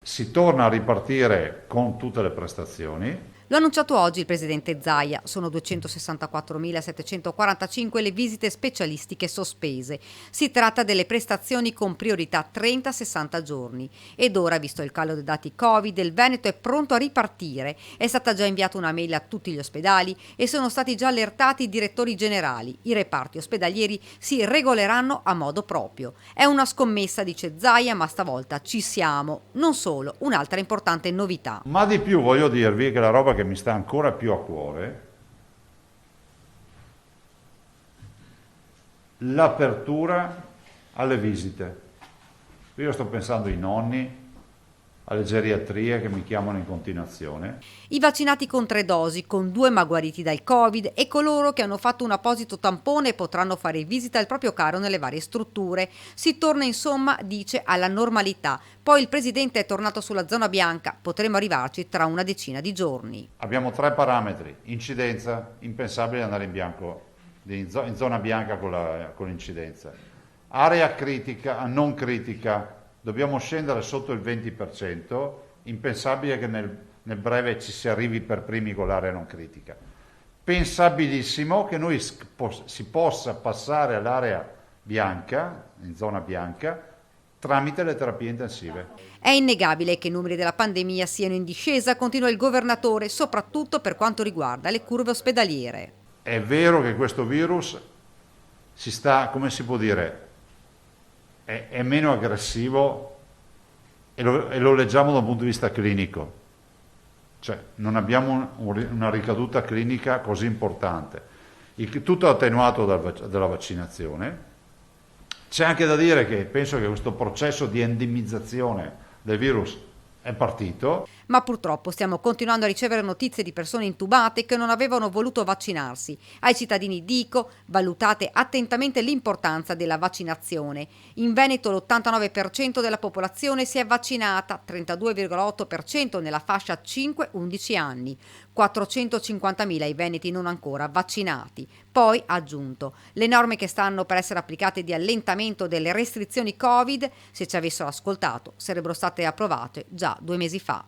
Si torna a ripartire con tutte le prestazioni. Lo ha annunciato oggi il presidente Zaia. Sono 264.745 le visite specialistiche sospese. Si tratta delle prestazioni con priorità 30-60 giorni. Ed ora, visto il calo dei dati Covid, il Veneto è pronto a ripartire. È stata già inviata una mail a tutti gli ospedali e sono stati già allertati i direttori generali. I reparti ospedalieri si regoleranno a modo proprio. È una scommessa, dice Zaia, ma stavolta ci siamo. Non solo, un'altra importante novità. Ma di più voglio dirvi che la roba che mi sta ancora più a cuore, l'apertura alle visite. Io sto pensando ai nonni, alle geriatrie che mi chiamano in continuazione. I vaccinati con 3 dosi, con 2 ma guariti dal Covid e coloro che hanno fatto un apposito tampone potranno fare visita al proprio caro nelle varie strutture. Si torna insomma, dice, alla normalità. Poi il presidente è tornato sulla zona bianca, potremo arrivarci tra una decina di giorni. Abbiamo 3 parametri: incidenza, impensabile andare in bianco, in zona bianca con l'incidenza. Area critica, non critica, dobbiamo scendere sotto il 20%, impensabile che nel breve ci si arrivi per primi con l'area non critica. Pensabilissimo che noi si possa passare all'area bianca, in zona bianca, tramite le terapie intensive. È innegabile che i numeri della pandemia siano in discesa, continua il governatore, soprattutto per quanto riguarda le curve ospedaliere. È vero che questo virus si sta, come si può dire, è meno aggressivo e lo leggiamo da un punto di vista clinico, cioè non abbiamo una ricaduta clinica così importante. Tutto attenuato dalla vaccinazione. C'è anche da dire che penso che questo processo di endemizzazione del virus è partito. Ma purtroppo stiamo continuando a ricevere notizie di persone intubate che non avevano voluto vaccinarsi. Ai cittadini dico: valutate attentamente l'importanza della vaccinazione. In Veneto l'89% della popolazione si è vaccinata, 32,8% nella fascia 5-11 anni, 450.000 i veneti non ancora vaccinati. Poi ha aggiunto: le norme che stanno per essere applicate di allentamento delle restrizioni Covid, se ci avessero ascoltato, sarebbero state approvate già 2 mesi fa.